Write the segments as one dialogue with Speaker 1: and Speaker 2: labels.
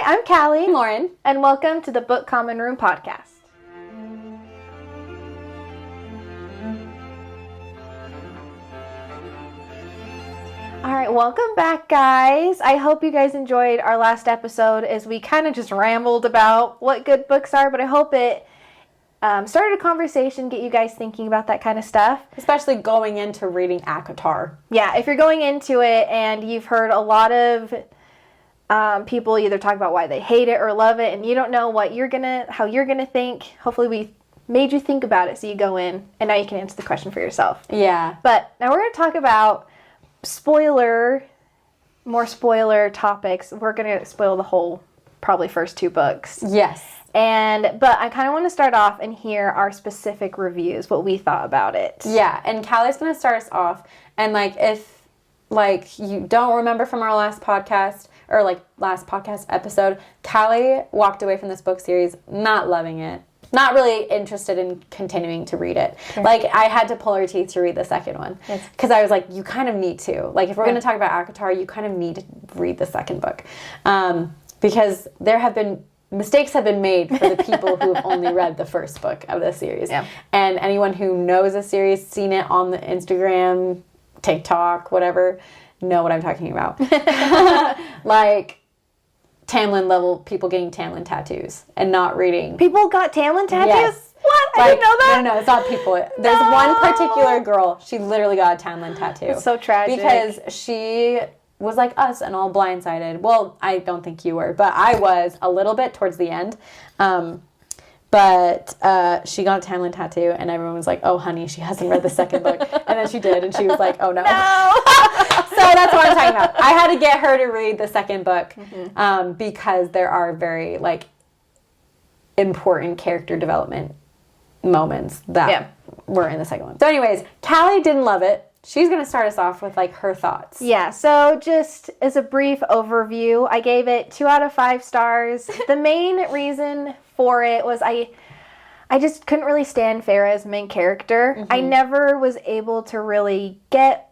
Speaker 1: Hi, I'm Callie.
Speaker 2: I'm Lauren.
Speaker 1: And welcome to the Book Common Room podcast. All right, welcome back, guys. I hope you guys enjoyed our last episode as we kind of just rambled about what good books are, but I hope it started a conversation, get you guys thinking about that kind of stuff.
Speaker 2: Especially going into reading ACOTAR.
Speaker 1: Yeah, if you're going into it and you've heard a lot of people either talk about why they hate it or love it, and you don't know how you're gonna think, hopefully we made you think about it so you go in and now you can answer the question for yourself.
Speaker 2: Yeah.
Speaker 1: But now we're going to talk about more spoiler topics. We're going to spoil the whole, probably first two books.
Speaker 2: Yes.
Speaker 1: But I kind of want to start off and hear our specific reviews, what we thought about it.
Speaker 2: Yeah, and Callie's going to start us off. And, if, you don't remember from our last podcast, or, last podcast episode, Callie walked away from this book series not loving it. Not really interested in continuing to read it.
Speaker 1: Okay.
Speaker 2: I had to pull her teeth to read the second one. Because I was like, you kind of need to. If we're going to talk about ACOTAR, you kind of need to read the second book. Because mistakes have been made for the people who have only read the first book of the series.
Speaker 1: Yeah. And
Speaker 2: anyone who knows the series, seen it on the Instagram, TikTok, whatever, know what I'm talking about. Tamlin level people getting Tamlin tattoos and not reading.
Speaker 1: People got Tamlin tattoos?
Speaker 2: Yes.
Speaker 1: What? I didn't know that?
Speaker 2: No, it's not people. There's one particular girl, she literally got a Tamlin tattoo.
Speaker 1: It's so tragic.
Speaker 2: Because she was like us and all blindsided. Well, I don't think you were, but I was a little bit towards the end. But she got a Tamlin tattoo, and everyone was like, oh, honey, she hasn't read the second book. And then she did, and she was like, oh, no. So that's what I'm talking about. I had to get her to read the second book because there are very, important character development moments that were in the second one. So anyways, Callie didn't love it. She's going to start us off with, her thoughts.
Speaker 1: Yeah, so just as a brief overview, I gave it 2 out of 5 stars. The main reason for it was I just couldn't really stand Farah's main character. Mm-hmm. I never was able to really get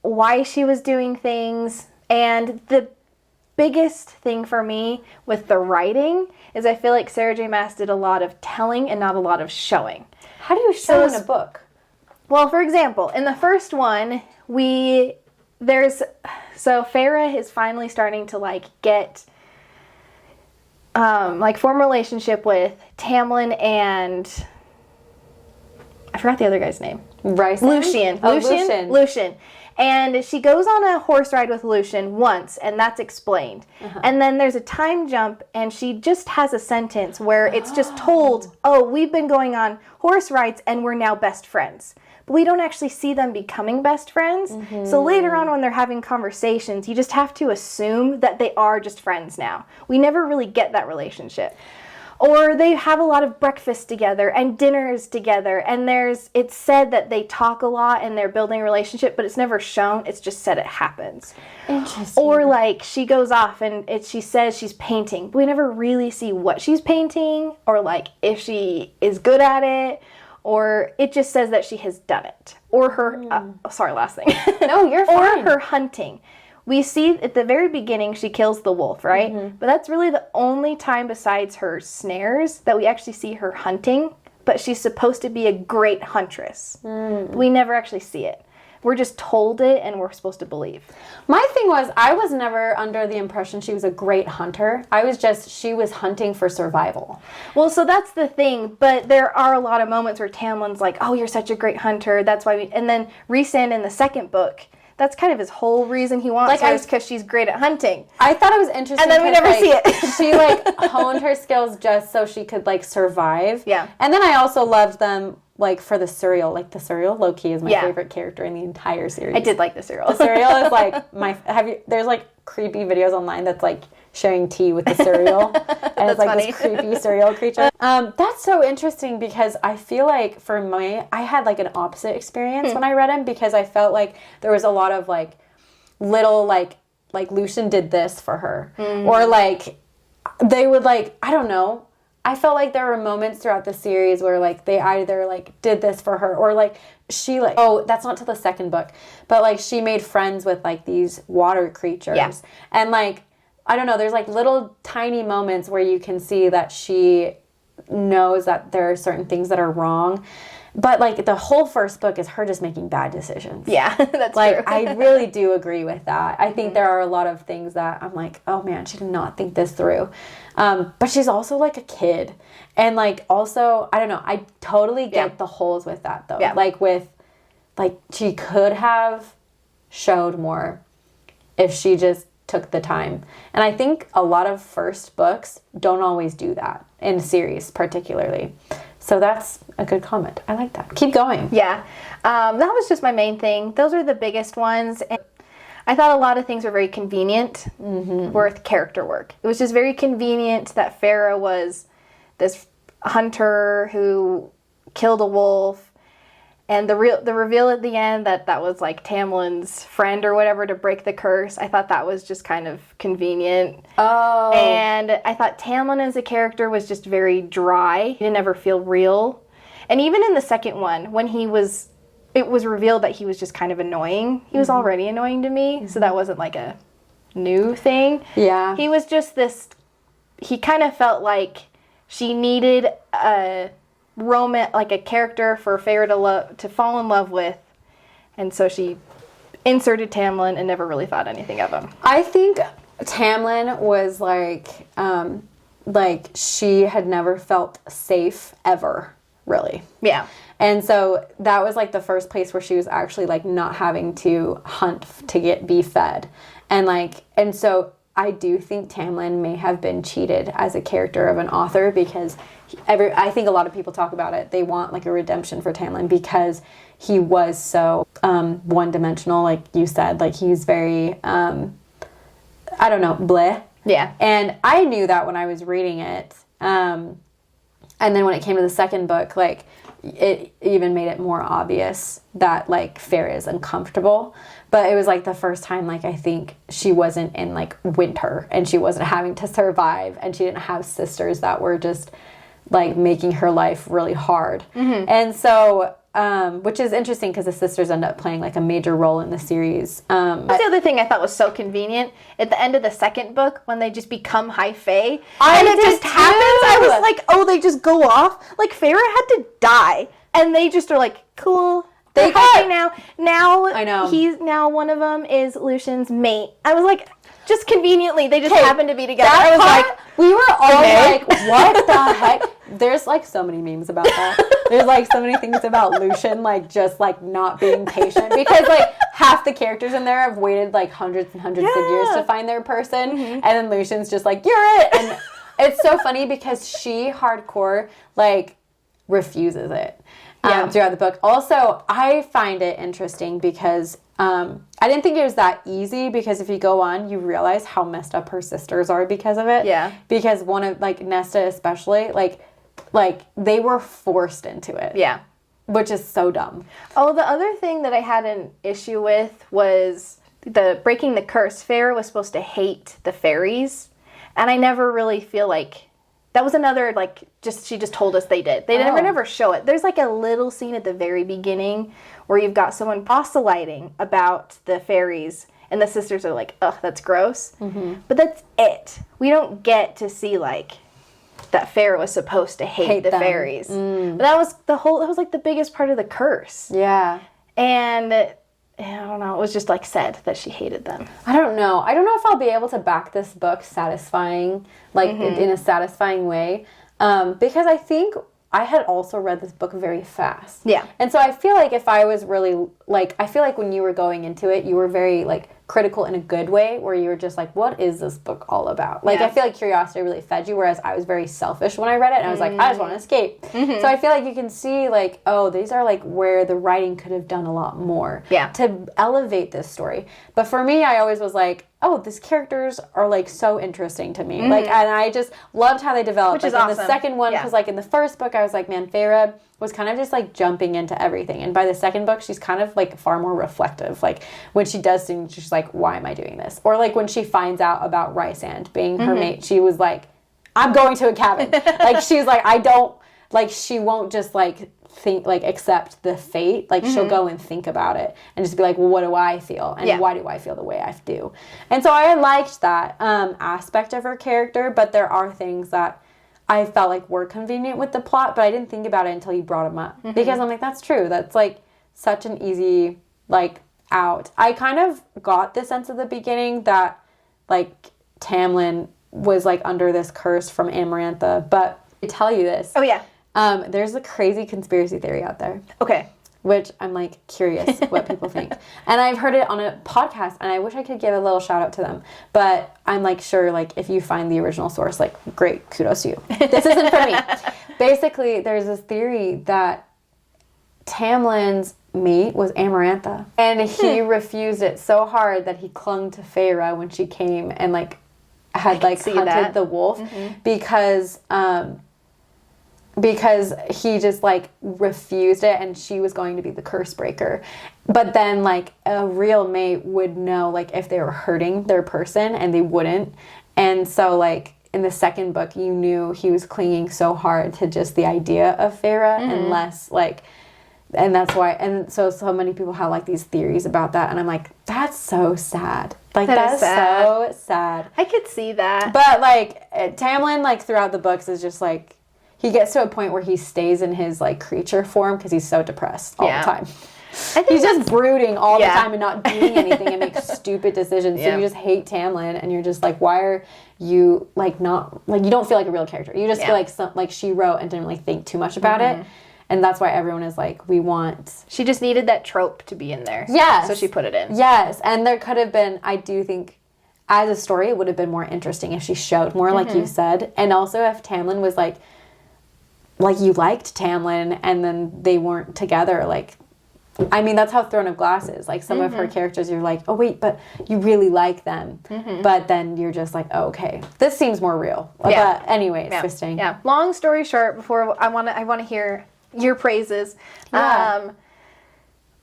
Speaker 1: why she was doing things. And the biggest thing for me with the writing is I feel like Sarah J. Maas did a lot of telling and not a lot of showing.
Speaker 2: How do you show in a book?
Speaker 1: Well, for example, in the first one, Farah is finally starting to get form a relationship with Tamlin and I forgot the other guy's name. Lucien. Lucien. And she goes on a horse ride with Lucien once, and that's explained. Uh-huh. And then there's a time jump, and she just has a sentence where it's just told, we've been going on horse rides, and we're now best friends. But we don't actually see them becoming best friends. Mm-hmm. So later on when they're having conversations, you just have to assume that they are just friends now. We never really get that relationship. Or they have a lot of breakfast together and dinners together, and it's said that they talk a lot and they're building a relationship, but it's never shown. It's just said it happens.
Speaker 2: Interesting.
Speaker 1: Or she goes off and she says she's painting, but we never really see what she's painting or if she is good at it, or it just says that she has done it. Or her, last thing.
Speaker 2: No, you're fine.
Speaker 1: Or her hunting. We see at the very beginning she kills the wolf, right? Mm-hmm. But that's really the only time besides her snares that we actually see her hunting. But she's supposed to be a great huntress. We never actually see it. We're just told it and we're supposed to believe.
Speaker 2: My thing was, I was never under the impression she was a great hunter. She was hunting for survival.
Speaker 1: Well, so that's the thing. But there are a lot of moments where Tamlin's like, oh, you're such a great hunter. That's why and then Rhysand in the second book, that's kind of his whole reason he wants her is because she's great at hunting.
Speaker 2: I thought it was interesting.
Speaker 1: And then we never see it.
Speaker 2: She honed her skills just so she could survive.
Speaker 1: Yeah.
Speaker 2: And then I also loved them for the cereal. The cereal, low-key, is my favorite character in the entire series.
Speaker 1: I did like the cereal.
Speaker 2: The cereal is there's creepy videos online that's sharing tea with the cereal. And it's
Speaker 1: funny.
Speaker 2: This creepy cereal creature. That's so interesting because I feel for me, I had an opposite experience when I read him because I felt there was a lot of little Lucien did this for her. Or they would I don't know. I felt like there were moments throughout the series where they either did this for her or she that's not till the second book, but she made friends with these water creatures.
Speaker 1: Yeah.
Speaker 2: And I don't know, there's little tiny moments where you can see that she knows that there are certain things that are wrong. But, like, the whole first book is her just making bad decisions.
Speaker 1: Yeah, that's
Speaker 2: like,
Speaker 1: true.
Speaker 2: I really do agree with that. I think there are a lot of things that I'm like, oh, man, she did not think this through. But she's also, like, a kid. And, like, also, I don't know. I totally get the holes with that, though.
Speaker 1: Yeah.
Speaker 2: Like, she could have showed more if she just took the time. And I think a lot of first books don't always do that, in series particularly. So that's a good comment. I like that. Keep going.
Speaker 1: Yeah. That was just my main thing. Those are the biggest ones. And I thought a lot of things were very convenient with character work. It was just very convenient that Farah was this hunter who killed a wolf. And the reveal at the end that was like Tamlin's friend or whatever to break the curse, I thought that was just kind of convenient.
Speaker 2: Oh.
Speaker 1: And I thought Tamlin as a character was just very dry. He didn't ever feel real. And even in the second one, when it was revealed that he was just kind of annoying. He was already annoying to me, so that wasn't like a new thing.
Speaker 2: Yeah.
Speaker 1: He was just this, he kind of felt like she needed a like a character for Farah to fall in love with, and so she inserted Tamlin and never really thought anything of him.
Speaker 2: I think Tamlin was like she had never felt safe ever, really.
Speaker 1: Yeah.
Speaker 2: And so that was like the first place where she was actually like not having to hunt to be fed. And so I do think Tamlin may have been cheated as a character of an author because I think a lot of people talk about it. They want like a redemption for Tamlin because he was so one-dimensional, like you said. Like he's very, I don't know, bleh.
Speaker 1: Yeah.
Speaker 2: And I knew that when I was reading it. And then when it came to the second book, like it even made it more obvious that like Farah is uncomfortable. But it was like the first time, like I think she wasn't in like winter and she wasn't having to survive and she didn't have sisters that were just like making her life really hard. And so, which is interesting because the sisters end up playing like a major role in the series.
Speaker 1: That's the other thing I thought was so convenient. At the end of the second book, when they just become high fae, and it just happens, I was like, oh, they just go off? Like, Farah had to die, and they just are like, cool. They're happy now. Now,
Speaker 2: I know.
Speaker 1: Now one of them is Lucian's mate. I was like, just conveniently, they just happen to be together.
Speaker 2: I was
Speaker 1: like,
Speaker 2: we were all like, what the heck? There's like so many memes about that. There's like so many things about Lucian, like just like not being patient because like half the characters in there have waited like hundreds and hundreds of years to find their person. And then Lucian's just like, you're it. And it's so funny because she hardcore like refuses it. Throughout the book. Also, I find it interesting because I didn't think it was that easy because if you go on, you realize how messed up her sisters are because of it.
Speaker 1: Yeah.
Speaker 2: Because one of, like, Nesta especially, like they were forced into it.
Speaker 1: Yeah.
Speaker 2: Which is so dumb.
Speaker 1: Oh, the other thing that I had an issue with was the breaking the curse. Farah was supposed to hate the fairies, and I never really feel like that was another, like, she just told us they did. They never show it. There's, like, a little scene at the very beginning where you've got someone proselyting about the fairies, and the sisters are like, ugh, that's gross. But that's it. We don't get to see, like, that Farah was supposed to hate the fairies. But that was, like, the biggest part of the curse.
Speaker 2: Yeah.
Speaker 1: And I don't know, it was just, like, said that she hated them.
Speaker 2: I don't know if I'll be able to back this book satisfying, like, in a satisfying way. Because I think I had also read this book very fast.
Speaker 1: Yeah.
Speaker 2: And so I feel like if I was really, like, I feel like when you were going into it, you were very, like, critical in a good way, where you were just like, what is this book all about? Like, I feel like curiosity really fed you, whereas I was very selfish when I read it, and I was like, I just want to escape. So I feel like you can see, like, oh, these are, like, where the writing could have done a lot more to elevate this story. But for me, I always was like, oh, these characters are, like, so interesting to me. Like, and I just loved how they developed.
Speaker 1: Which is
Speaker 2: like,
Speaker 1: awesome.
Speaker 2: In the second one, because, like, in the first book, I was like, man, Farah was kind of just, like, jumping into everything. And by the second book, she's kind of, like, far more reflective. Like, when she does things, she's like, why am I doing this? Or, like, when she finds out about Rysand being her mate, she was like, I'm going to a cabin. Like, she's like, I don't, like, she won't just, like, accept the fate. Like, she'll go and think about it and just be like, well, what do I feel? And why do I feel the way I do? And so I liked that aspect of her character, but there are things that I felt like were convenient with the plot, but I didn't think about it until you brought them up. Because I'm like, that's true. That's, like, such an easy, like, out. I kind of got the sense at the beginning that, like, Tamlin was, like, under this curse from Amarantha, but I tell you this.
Speaker 1: Oh, yeah.
Speaker 2: There's a crazy conspiracy theory out there.
Speaker 1: Okay.
Speaker 2: Which I'm, like, curious what people think. And I've heard it on a podcast, and I wish I could give a little shout out to them. But I'm, like, sure, like, if you find the original source, like, great, kudos to you. This isn't for me. Basically, there's this theory that Tamlin's mate was Amarantha. And he refused it so hard that he clung to Feyre when she came and, like, had, like, hunted the wolf. Because he just, like, refused it, and she was going to be the curse breaker. But then, like, a real mate would know, like, if they were hurting their person, and they wouldn't. And so, like, in the second book, you knew he was clinging so hard to just the idea of Feyre, and less, like... And that's why... And so many people have, like, these theories about that, and I'm like, that's so sad. Like, that's so sad.
Speaker 1: I could see that.
Speaker 2: But, like, Tamlin, like, throughout the books is just, like... He gets to a point where he stays in his, like, creature form because he's so depressed all the time. He's just brooding all the time and not doing anything and makes stupid decisions. So you just hate Tamlin, and you're just like, why are you, like, not... Like, you don't feel like a real character. You just feel like she wrote and didn't really think too much about it. And that's why everyone is like, we want...
Speaker 1: She just needed that trope to be in there.
Speaker 2: Yes.
Speaker 1: So she put it in.
Speaker 2: Yes. And there could have been... I do think... As a story, it would have been more interesting if she showed more, like you said. And also if Tamlin was, like, you liked Tamlin, and then they weren't together, like, I mean, that's how Throne of Glass is. Like, some of her characters, you're like, oh, wait, but you really like them. But then you're just like, oh, okay, this seems more real.
Speaker 1: Yeah.
Speaker 2: But anyways, Christine.
Speaker 1: Yeah. Long story short, before I want to hear your praises.
Speaker 2: Yeah.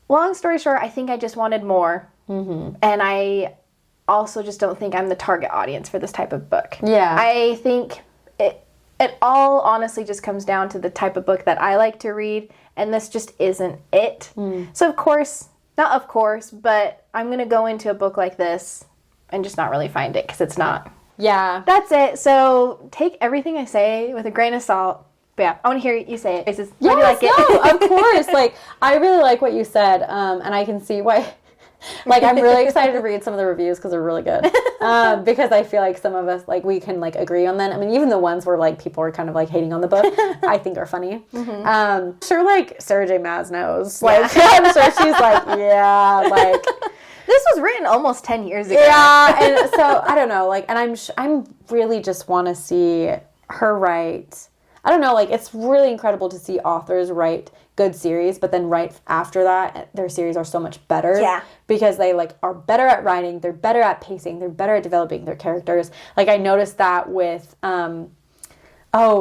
Speaker 1: Long story short, I think I just wanted more. And I also just don't think I'm the target audience for this type of book.
Speaker 2: Yeah.
Speaker 1: I think... It all honestly just comes down to the type of book that I like to read, and this just isn't it. So not of course, but I'm going to go into a book like this and just not really find it because it's not.
Speaker 2: Yeah.
Speaker 1: That's it. So take everything I say with a grain of salt. But yeah, I want to hear you say it.
Speaker 2: Yes, no, of course. Like, I really like what you said, and I can see why... Like, I'm really excited to read some of the reviews because they're really good. Because I feel like some of us, like, we can, like, agree on them. I mean, even the ones where, like, people are kind of, like, hating on the book, I think are funny. Sure, like, Sarah J. Maas knows. Like, I'm sure she's like, yeah, like...
Speaker 1: This was written almost 10 years ago.
Speaker 2: Yeah, and so, I don't know, like, and I'm really just want to see her write... I don't know, like, it's really incredible to see authors write good series, but then right after that, their series are so much better.
Speaker 1: Yeah.
Speaker 2: Because they, like, are better at writing, they're better at pacing, they're better at developing their characters. Like, I noticed that with,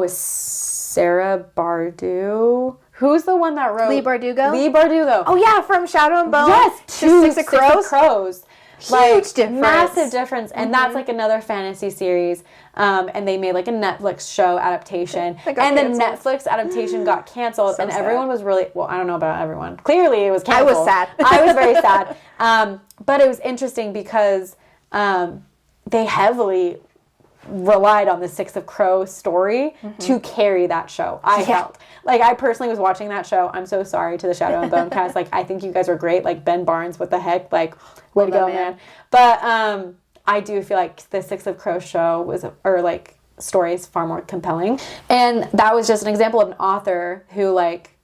Speaker 2: Sarah Bardu. Who's the one that wrote...
Speaker 1: Leigh Bardugo?
Speaker 2: Leigh Bardugo.
Speaker 1: Oh, yeah, from Shadow and Bone.
Speaker 2: Yes,
Speaker 1: to Six of Crows.
Speaker 2: Huge
Speaker 1: difference.
Speaker 2: Massive difference. And that's, like, another fantasy series. And they made, like, a Netflix show adaptation. And the Netflix adaptation got canceled. So and everyone was really... Well, I don't know about everyone. Clearly, it was canceled.
Speaker 1: I was sad.
Speaker 2: I was very sad. But it was interesting because they heavily relied on the Six of Crows story to carry that show. I felt. Like, I personally was watching that show. I'm so sorry to the Shadow and Bone cast. Like, I think you guys were great. Like, Ben Barnes, what the heck? Like, way to go, man. But I do feel like the Six of Crows show was, or, like, story is far more compelling. And that was just an example of an author who, like,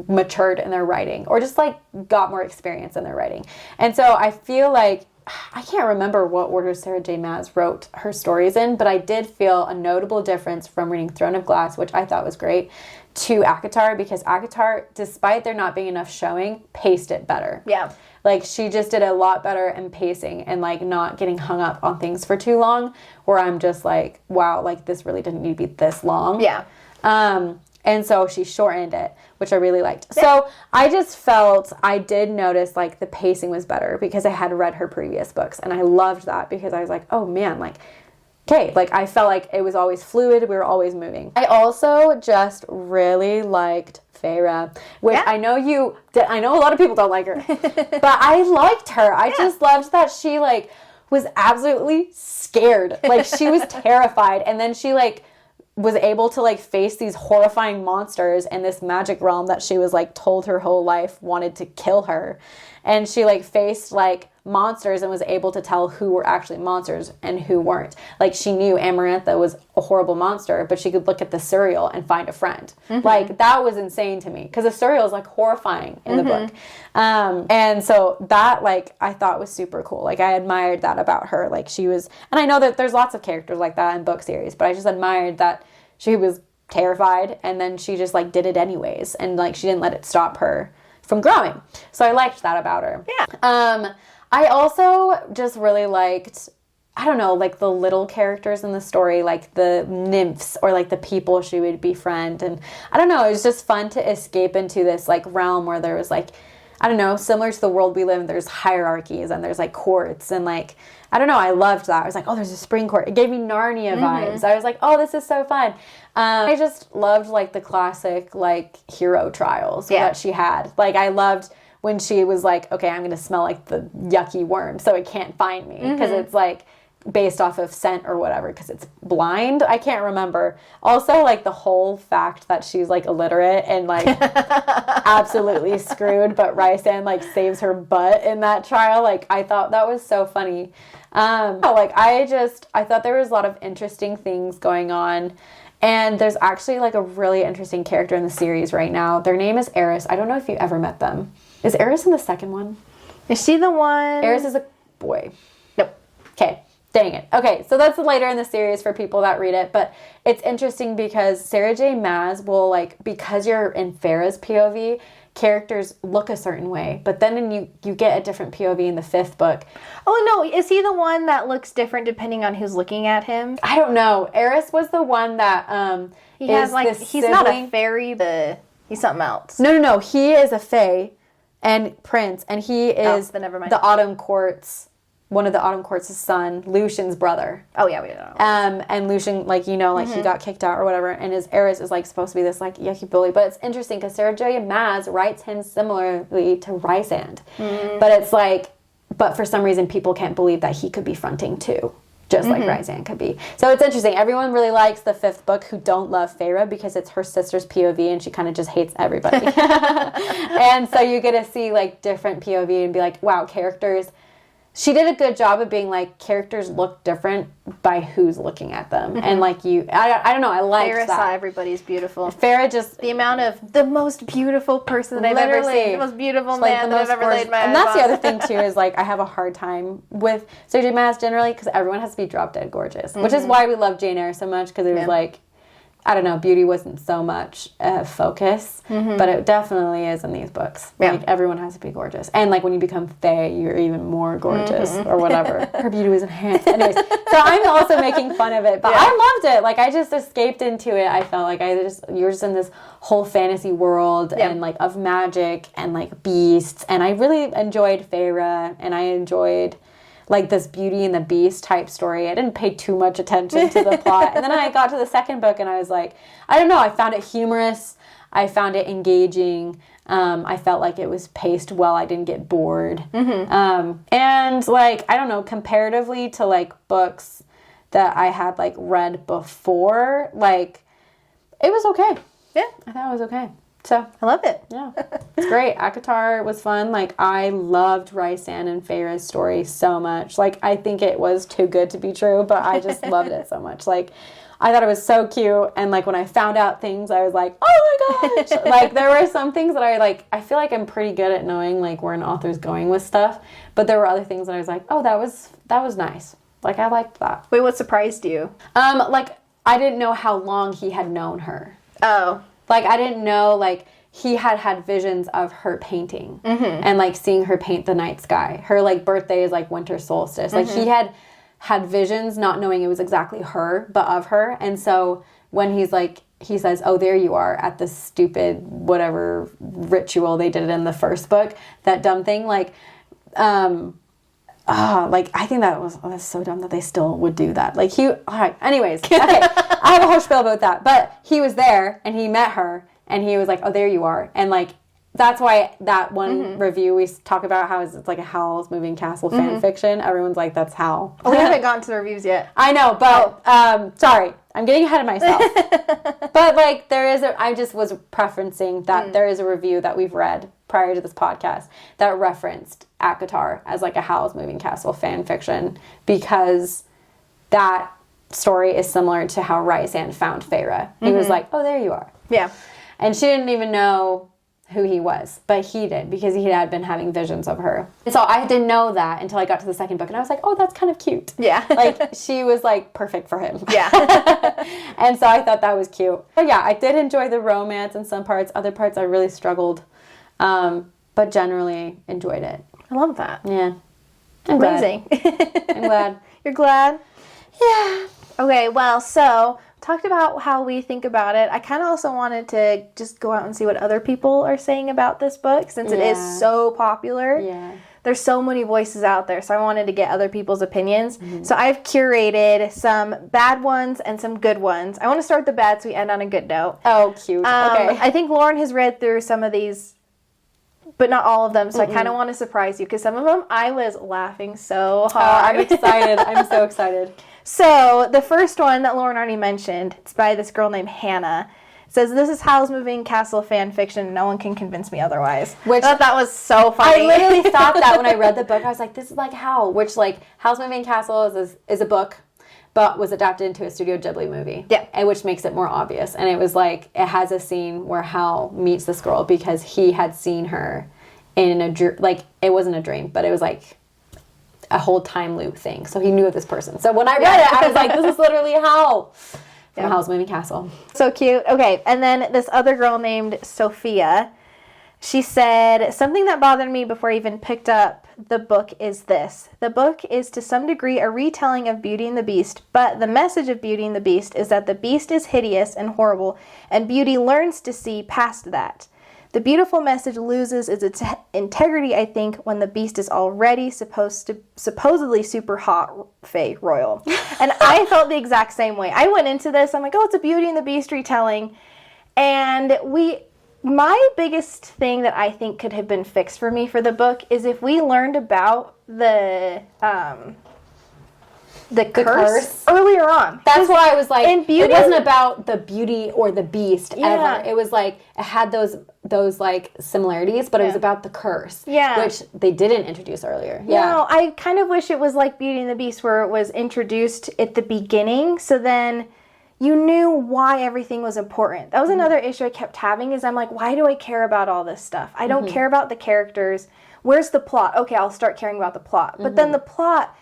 Speaker 2: matured in their writing or just, like, got more experience in their writing. And so I feel like, I can't remember what order Sarah J. Maas wrote her stories in, but I did feel a notable difference from reading Throne of Glass, which I thought was great, to ACOTAR, because ACOTAR, despite there not being enough showing, paced it better.
Speaker 1: Yeah.
Speaker 2: Like, she just did a lot better in pacing and, like, not getting hung up on things for too long, where I'm just like, wow, like, this really didn't need to be this long.
Speaker 1: Yeah.
Speaker 2: And so she shortened it, which I really liked. So I just felt, I did notice, like, the pacing was better because I had read her previous books. And I loved that because I was like, oh, man, like, okay. Like, I felt like it was always fluid. We were always moving. I also just really liked Feyre, which I know a lot of people don't like her, but I liked her. I just loved that she like was absolutely scared. Like she was terrified, and then she like was able to like face these horrifying monsters in this magic realm that she was like told her whole life wanted to kill her. And she like faced like monsters and was able to tell who were actually monsters and who weren't. Like she knew Amarantha was a horrible monster, but she could look at the Suriel and find a friend. Like that was insane to me because the Suriel is like horrifying in the book. And so that like I thought was super cool. Like I admired that about her. Like she was, and I know that there's lots of characters like that in book series, but I just admired that she was terrified and then she just like did it anyways. And like she didn't let it stop her from growing. So I liked that about her.
Speaker 1: Yeah.
Speaker 2: I also just really liked, I don't know, like the little characters in the story, like the nymphs or like the people she would befriend. And I don't know, it was just fun to escape into this like realm where there was like, I don't know, similar to the world we live in, there's hierarchies and there's like courts and like, I don't know, I loved that. I was like, oh, there's a spring court. It gave me Narnia vibes. I was like, oh, this is so fun. I just loved like the classic like hero trials that she had. Like I loved when she was like, okay, I'm going to smell like the yucky worm so it can't find me because it's like based off of scent or whatever because it's blind. I can't remember. Also, like the whole fact that she's like illiterate and like absolutely screwed, but Rhysand like saves her butt in that trial. Like I thought that was so funny. Like I thought there was a lot of interesting things going on. And there's actually like a really interesting character in the series right now. Their name is Eris. I don't know if you ever met them. Is Eris in the second one?
Speaker 1: Is she the one?
Speaker 2: Eris is a boy.
Speaker 1: Nope.
Speaker 2: Okay. Dang it. Okay, so that's later in the series for people that read it, but it's interesting because Sarah J. Maas will, like, because you're in Feyre's POV, characters look a certain way, but then you get a different POV in the 5th book.
Speaker 1: Oh, no, is he the one that looks different depending on who's looking at him?
Speaker 2: I don't know. Eris was the one that
Speaker 1: he has, like, he's
Speaker 2: sibling.
Speaker 1: not a fairy, he's something else.
Speaker 2: No. He is a fae and prince, and he is
Speaker 1: then never mind.
Speaker 2: the Autumn Court's one of the Autumn Court's son, Lucian's brother.
Speaker 1: Oh, yeah, we know.
Speaker 2: And Lucian, like, you know, like, he got kicked out or whatever, and his Eris is, like, supposed to be this, like, yucky bully. But it's interesting, because Sarah J. Maas writes him similarly to Rhysand. But it's, like, but for some reason, people can't believe that he could be fronting, too. Just like Rhysand could be. So it's interesting. Everyone really likes the 5th book who don't love Feyre because it's her sister's POV and she kind of just hates everybody. And so you get to see, like, different POV and be like, wow, characters... She did a good job of being like, characters look different by who's looking at them. And like I don't know, I like that.
Speaker 1: Feyre saw everybody's beautiful.
Speaker 2: Feyre just...
Speaker 1: The amount of the most beautiful person that I've ever seen. The most beautiful man that I've ever laid my eyes on.
Speaker 2: And that's the other thing too, is like, I have a hard time with Sarah J. Maas generally, because everyone has to be drop dead gorgeous. Which is why we love Jane Eyre so much, because it was like, I don't know, beauty wasn't so much a focus, but it definitely is in these books.
Speaker 1: Yeah.
Speaker 2: Like, everyone has to be gorgeous. And, like, when you become fae, you're even more gorgeous or whatever. Her beauty was enhanced. Anyways, so I'm also making fun of it, but I loved it. Like, I just escaped into it. I felt like you're just in this whole fantasy world and, like, of magic and, like, beasts. And I really enjoyed Feyre, and I enjoyed... like this Beauty and the Beast type story. I didn't pay too much attention to the plot. And then I got to the 2nd book and I was like, I don't know, I found it humorous. I found it engaging. I felt like it was paced well. I didn't get bored. And like, I don't know, comparatively to like books that I had like read before, like it was okay.
Speaker 1: Yeah.
Speaker 2: I thought it was okay. So
Speaker 1: I love it.
Speaker 2: Yeah, it's great. ACOTAR was fun. Like, I loved Rhysand and Feyre's story so much. Like, I think it was too good to be true, but I just loved it so much. Like, I thought it was so cute. And, like, when I found out things, I was like, oh, my gosh. Like, there were some things that I feel like I'm pretty good at knowing, like, where an author's going with stuff. But there were other things that I was like, oh, that was nice. Like, I liked that.
Speaker 1: Wait, what surprised you?
Speaker 2: Like, I didn't know how long he had known her.
Speaker 1: Oh.
Speaker 2: Like, I didn't know, like, he had visions of her painting. And, like, seeing her paint the night sky. Her, like, birthday is, like, winter solstice. Like, he had visions, not knowing it was exactly her, but of her. And so when he says, oh, there you are at this stupid whatever ritual they did it in the 1st book, that dumb thing, like, like, I think that's so dumb that they still would do that. Like, all right, anyways, okay, I have a whole spiel about that, but he was there, and he met her, And he was like, oh, there you are. And like, that's why that one review we talk about how it's like a Howl's Moving Castle fan fiction. Everyone's like, that's Howl.
Speaker 1: Oh, we haven't gotten to the reviews yet.
Speaker 2: I know, but sorry, I'm getting ahead of myself. But like, I just was preferencing that there is a review that we've read prior to this podcast that referenced ACOTAR as like a Howl's Moving Castle fan fiction, because that story is similar to how Rysand found Feyre. He was like, oh, there you are.
Speaker 1: Yeah.
Speaker 2: And she didn't even know who he was, but he did, because he had been having visions of her. And so I didn't know that until I got to the second book, and I was like, oh, that's kind of cute.
Speaker 1: Yeah.
Speaker 2: Like, she was like perfect for him.
Speaker 1: Yeah.
Speaker 2: And so I thought that was cute. But yeah, I did enjoy the romance in some parts. Other parts I really struggled, but generally enjoyed it.
Speaker 1: I love that.
Speaker 2: Yeah.
Speaker 1: Amazing.
Speaker 2: I'm glad.
Speaker 1: You're glad?
Speaker 2: Yeah.
Speaker 1: Okay, well, so talked about how we think about it. I kind of also wanted to just go out and see what other people are saying about this book, since it is so popular.
Speaker 2: Yeah.
Speaker 1: There's so many voices out there, so I wanted to get other people's opinions. So I've curated some bad ones and some good ones. I want to start with the bad so we end on a good note.
Speaker 2: Oh, cute. Okay.
Speaker 1: I think Lauren has read through some of these, but not all of them, so I kind of want to surprise you, because some of them I was laughing so hard.
Speaker 2: I'm excited. I'm so excited.
Speaker 1: So, the first one that Lauren already mentioned, it's by this girl named Hannah. It says, this is Howl's Moving Castle fan fiction. No one can convince me otherwise. Which, I thought that was so funny.
Speaker 2: I literally thought that when I read the book. I was like, this is like Howl. Which, like, Howl's Moving Castle is a book, but was adapted into a Studio Ghibli movie.
Speaker 1: Yeah.
Speaker 2: And which makes it more obvious. And it was like, it has a scene where Howl meets this girl because he had seen her in a dream. Like, it wasn't a dream, but it was like a whole time loop thing. So he knew of this person. So when I read it, I was like, this is literally Howl from Howl's Moving Castle.
Speaker 1: So cute. Okay, and then this other girl named Sophia, she said, something that bothered me before I even picked up the book is this. The book is to some degree a retelling of Beauty and the Beast, but the message of Beauty and the Beast is that the Beast is hideous and horrible, and Beauty learns to see past that. The beautiful message loses its integrity, I think, when the Beast is already supposedly super hot Fae royal. And I felt the exact same way. I went into this, I'm like, oh, it's a Beauty and the Beast retelling. And my biggest thing that I think could have been fixed for me for the book is if we learned about the curse earlier on.
Speaker 2: That's why I was like,
Speaker 1: it
Speaker 2: wasn't about the Beauty or the Beast ever. It was like, it had those like similarities, but it was about the curse.
Speaker 1: Yeah.
Speaker 2: Which they didn't introduce earlier.
Speaker 1: Yeah. No, I kind of wish it was like Beauty and the Beast, where it was introduced at the beginning, so then you knew why everything was important. That was another issue I kept having, is I'm like, why do I care about all this stuff? I don't care about the characters. Where's the plot? Okay, I'll start caring about the plot. But then the plot,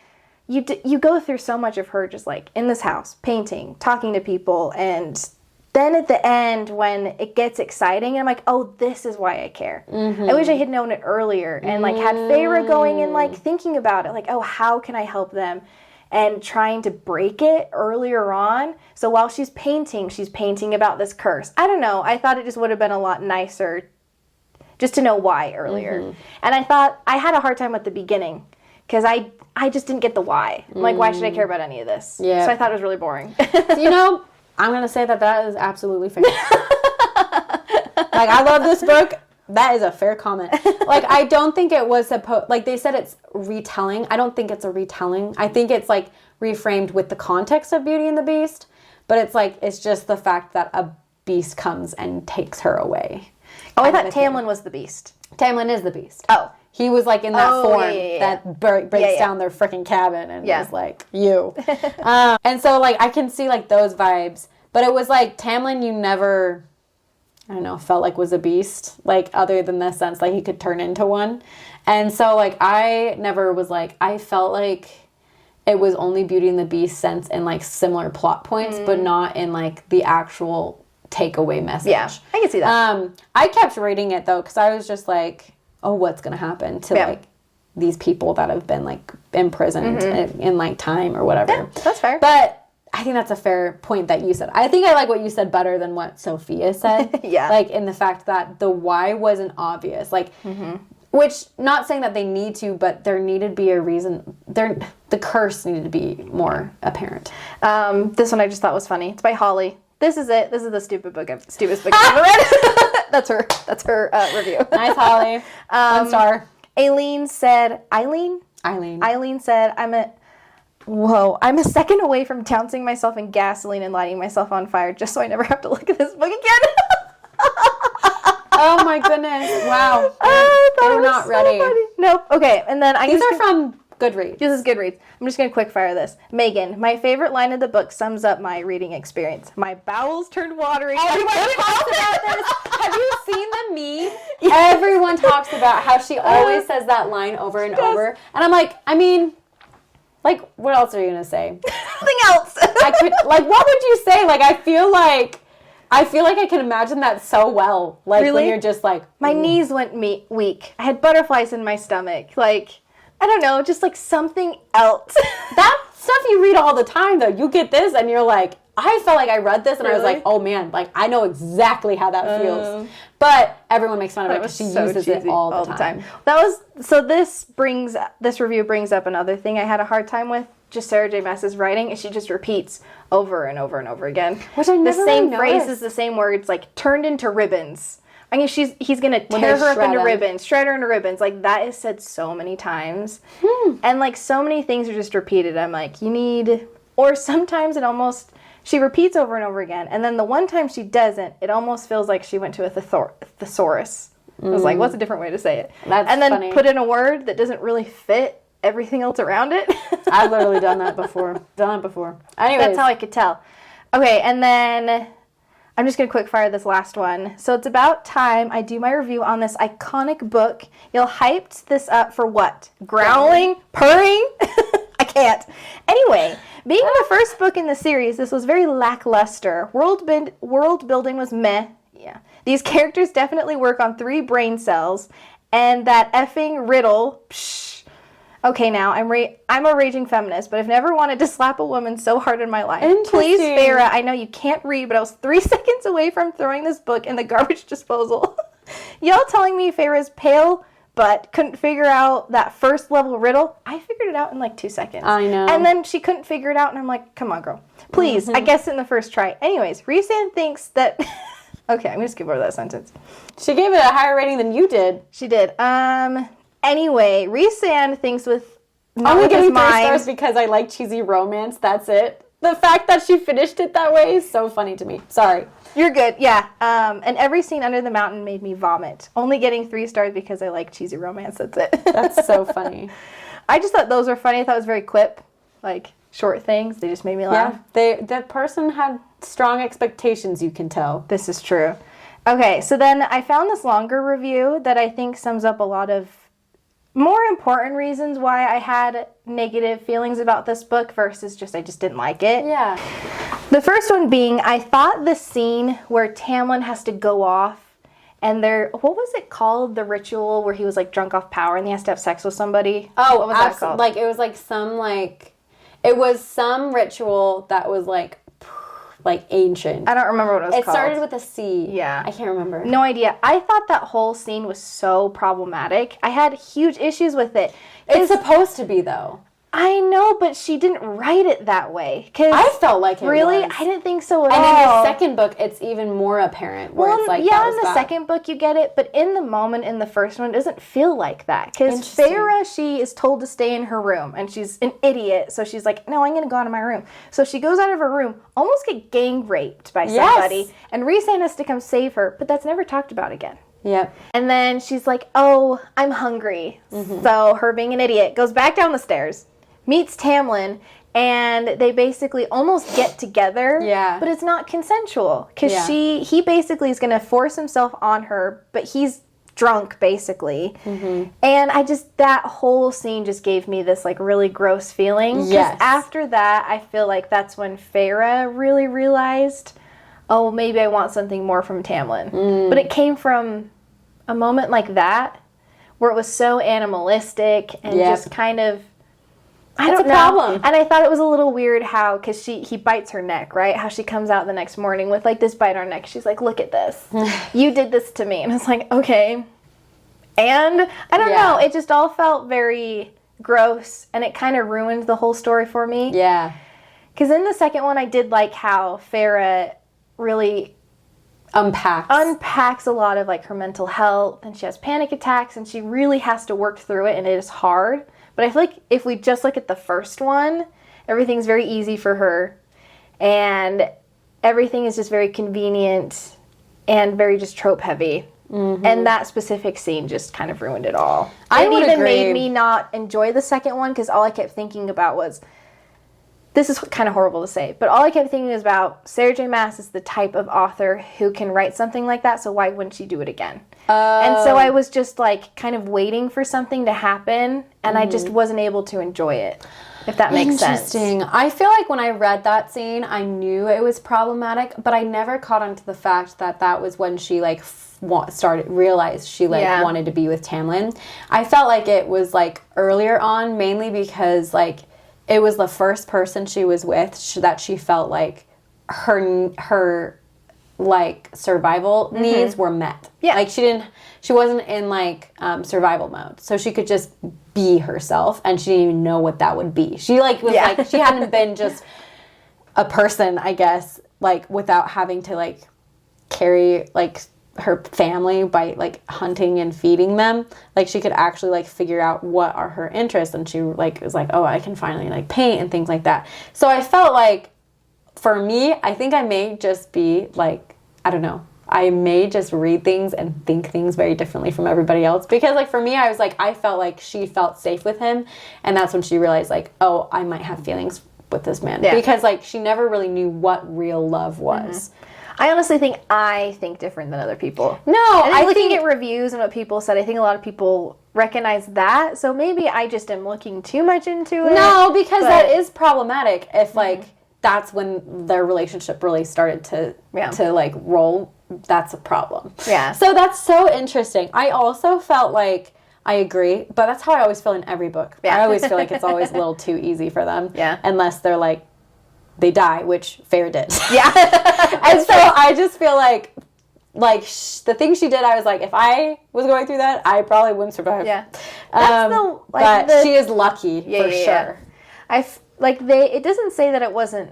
Speaker 1: you go through so much of her just like in this house, painting, talking to people, and then at the end when it gets exciting, I'm like, oh, this is why I care. I wish I had known it earlier and like had Feyre going and like thinking about it, like, oh, how can I help them? And trying to break it earlier on. So while she's painting about this curse. I don't know. I thought it just would have been a lot nicer just to know why earlier. And I thought I had a hard time at the beginning because I just didn't get the why. I'm like, why should I care about any of this? Yeah. So I thought it was really boring.
Speaker 2: You know, I'm going to say that is absolutely fair. Like, I love this book. That is a fair comment. Like, I don't think it was supposed... Like, they said it's retelling. I don't think it's a retelling. I think it's, like, reframed with the context of Beauty and the Beast. But it's, like, it's just the fact that a beast comes and takes her away.
Speaker 1: Oh, I thought Tamlin was the beast.
Speaker 2: Tamlin is the beast.
Speaker 1: Oh.
Speaker 2: He was, like, in that form that breaks down their freaking cabin and was like, you. And so, like, I can see, like, those vibes. But it was, like, Tamlin, you never... I don't know, felt like was a beast, like, other than the sense like he could turn into one. And so, like, I never was like, I felt like it was only Beauty and the Beast sense in, like, similar plot points, but not in, like, the actual takeaway message.
Speaker 1: Yeah, I can see that.
Speaker 2: I kept reading it, though, because I was just like, oh, what's going to happen to, like, these people that have been, like, imprisoned in, like, time or whatever.
Speaker 1: Yeah, that's fair.
Speaker 2: But... I think that's a fair point that you said. I think I like what you said better than what Sophia said.
Speaker 1: Yeah.
Speaker 2: Like, in the fact that the why wasn't obvious. Like, which, not saying that they need to, but there needed to be a reason. The curse needed to be more apparent.
Speaker 1: This one I just thought was funny. It's by Holly. This is it. This is the stupidest book I've ever read. That's her review.
Speaker 2: Nice, Holly. 1 star.
Speaker 1: Eileen said, I'm a second away from dousing myself in gasoline and lighting myself on fire just so I never have to look at this book again.
Speaker 2: Oh my goodness. Wow. They're not so ready.
Speaker 1: Funny. Nope. Okay. And then
Speaker 2: These are from Goodreads.
Speaker 1: This is Goodreads. I'm just going to quick fire this. Megan, my favorite line of the book sums up my reading experience. My bowels turned watery.
Speaker 2: Everyone talks about this. Have you seen the meme? Everyone talks about how she always says that line over and over. And I'm like, I mean, like, what else are you going to say?
Speaker 1: Nothing else.
Speaker 2: What would you say? Like, I feel like I can imagine that so well. Like, really? When you're just like...
Speaker 1: My knees went weak. I had butterflies in my stomach. Like, I don't know, just like something else.
Speaker 2: That stuff you read all the time, though. You get this and you're like, I felt like I read this and I was like, oh man, like, I know exactly how that feels. But everyone makes fun of it because she uses it all the time. This review brings up another thing I had a hard time with. Just Sarah J. Maas's writing, and she just repeats over and over and over again. Which I never
Speaker 1: The same phrases, the same words, like turned into ribbons. I mean, he's gonna tear her up into ribbons, shred her into ribbons. Like, that is said so many times. And like so many things are just repeated. I'm like, or sometimes she repeats over and over again. And then the one time she doesn't, it almost feels like she went to a thesaurus. I was like, what's a different way to say it? And then funny. Put in a word that doesn't really fit everything else around it.
Speaker 2: I've literally done that before. Anyways.
Speaker 1: That's how I could tell. Okay, and then I'm just going to quick fire this last one. So it's about time I do my review on this iconic book. Y'all hyped this up for what? Growling? Purring? I can't. Anyway, being the first book in the series, this was very lackluster. World building was meh. Yeah. These characters definitely work on 3 brain cells. And that effing riddle, psh. Okay, now, I'm a raging feminist, but I've never wanted to slap a woman so hard in my life. Please, Farrah, I know you can't read, but I was 3 seconds away from throwing this book in the garbage disposal. Y'all telling me Farrah's pale but couldn't figure out that first level riddle? I figured it out in like 2 seconds.
Speaker 2: I know.
Speaker 1: And then she couldn't figure it out, and I'm like, come on, girl. Please, I guess in the first try. Anyways, Rhysand thinks that... Okay, I'm going to skip over that sentence.
Speaker 2: She gave it a higher rating than you did.
Speaker 1: She did. Anyway, Rhysand thinks with...
Speaker 2: Only getting 3 stars because I like cheesy romance. That's it. The fact that she finished it that way is so funny to me. Sorry.
Speaker 1: You're good. Yeah. And every scene under the mountain made me vomit. Only getting 3 stars because I like cheesy romance. That's it.
Speaker 2: That's so funny.
Speaker 1: I just thought those were funny. I thought it was very quip. Like, short things. They just made me laugh.
Speaker 2: Yeah. That person had strong expectations, you can tell.
Speaker 1: This is true. Okay. So then I found this longer review that I think sums up a lot of more important reasons why I had negative feelings about this book versus I just didn't like it.
Speaker 2: Yeah.
Speaker 1: The first one being, I thought the scene where Tamlin has to go off and what was it called? The ritual where he was like drunk off power and he has to have sex with somebody?
Speaker 2: Oh, what was that called? Like, it was like some ritual that was like ancient.
Speaker 1: I don't remember what it was called.
Speaker 2: It started with a C.
Speaker 1: Yeah.
Speaker 2: I can't remember.
Speaker 1: No idea. I thought that whole scene was so problematic. I had huge issues with it.
Speaker 2: It's supposed to be, though.
Speaker 1: I know, but she didn't write it that way.
Speaker 2: I felt like it
Speaker 1: really?
Speaker 2: was.
Speaker 1: I didn't think so at all.
Speaker 2: And in the second book, it's even more apparent. Where it's like,
Speaker 1: yeah, in the second book you get it, but in the moment in the first one, it doesn't feel like that. Because Farrah, she is told to stay in her room, and she's an idiot, so she's like, no, I'm going to go out of my room. So she goes out of her room, almost get gang raped by somebody, and Rhysand has to come save her, but that's never talked about again.
Speaker 2: Yep.
Speaker 1: And then she's like, oh, I'm hungry. So her being an idiot goes back down the stairs, meets Tamlin, and they basically almost get together.
Speaker 2: Yeah.
Speaker 1: But it's not consensual because he basically is going to force himself on her, but he's drunk basically. And that whole scene just gave me this like really gross feeling.
Speaker 2: Yes.
Speaker 1: After that, I feel like that's when Farrah really realized, oh, maybe I want something more from Tamlin. But it came from a moment like that where it was so animalistic and just kind of, I don't know.
Speaker 2: Problem.
Speaker 1: And I thought it was a little weird how, because he bites her neck, right? How she comes out the next morning with like this bite on her neck. She's like, look at this. You did this to me. And it's like, okay. And I don't know. It just all felt very gross. And it kind of ruined the whole story for me.
Speaker 2: Yeah.
Speaker 1: Because in the second one, I did like how Farrah really unpacks a lot of like her mental health, and she has panic attacks, and she really has to work through it, and it is hard. But I feel like if we just look at the first one, everything's very easy for her, and everything is just very convenient and very just trope heavy. Mm-hmm. And that specific scene just kind of ruined it all. It even made me not enjoy the second one, because all I kept thinking about was, this is kind of horrible to say, but all I kept thinking was about Sarah J. Maas is the type of author who can write something like that, so why wouldn't she do it again? And so I was just like kind of waiting for something to happen, and I just wasn't able to enjoy it, if that makes sense.
Speaker 2: Interesting. I feel like when I read that scene, I knew it was problematic, but I never caught on to the fact that that was when she like realized she like wanted to be with Tamlin. I felt like it was like earlier on, mainly because like it was the first person she was with that she felt like her like survival needs were met. Yeah, like she wasn't in like survival mode, so she could just be herself, and she didn't even know what that would be. She like was like, she hadn't been just a person, I guess, like without having to like carry like her family by like hunting and feeding them. Like she could actually like figure out what are her interests, and she like was like, oh, I can finally like paint and things like that. So I felt like for me, I think I may just be like, I don't know, I may just read things and think things very differently from everybody else, because like for me, I was like, I felt like she felt safe with him, and that's when she realized like, oh, I might have feelings with this man, because like she never really knew what real love was.
Speaker 1: I honestly think I think different than other people.
Speaker 2: No,
Speaker 1: I looking at reviews and what people said, I think a lot of people recognize that. So maybe I just am looking too much into it.
Speaker 2: No, because that is problematic. If like that's when their relationship really started to like roll, that's a problem. Yeah. So that's so interesting. I also felt like, I agree, but that's how I always feel in every book. Yeah. I always feel like it's always a little too easy for them. Yeah. Unless they're like, they die, which Feyre did. Yeah. And so I just feel like the thing she did, I was like, if I was going through that, I probably wouldn't survive. Yeah. That's but she is lucky for sure.
Speaker 1: It doesn't say that it wasn't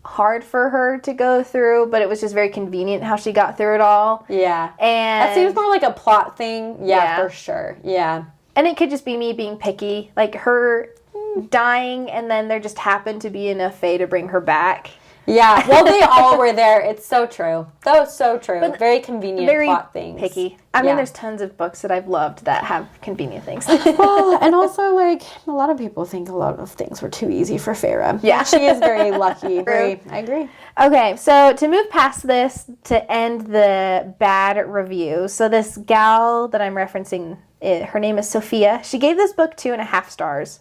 Speaker 1: hard for her to go through, but it was just very convenient how she got through it all. Yeah. And
Speaker 2: that seems more like a plot thing. Yeah, for sure. Yeah.
Speaker 1: And it could just be me being picky. Like her dying, and then there just happened to be enough Fae to bring her back.
Speaker 2: Yeah, well, they all were there. It's so true. That was so true. But very convenient plot things.
Speaker 1: Picky. I mean, there's tons of books that I've loved that have convenient things.
Speaker 2: Well, and also, like, a lot of people think a lot of things were too easy for Feyre. Yeah. She is very lucky. I agree.
Speaker 1: Okay, so to move past this, to end the bad review, so this gal that I'm referencing, her name is Sophia. She gave this book 2.5 stars.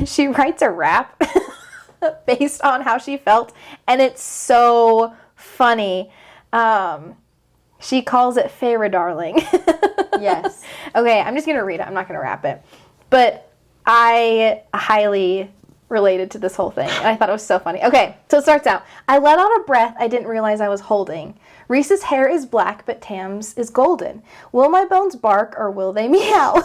Speaker 1: She writes a rap based on how she felt, and it's so funny. She calls it Feyre Darling. Yes. Okay, I'm just going to read it. I'm not going to rap it. But I highly related to this whole thing, and I thought it was so funny. Okay, so it starts out. I let out a breath I didn't realize I was holding. Reese's hair is black, but Tam's is golden. Will my bones bark, or will they meow?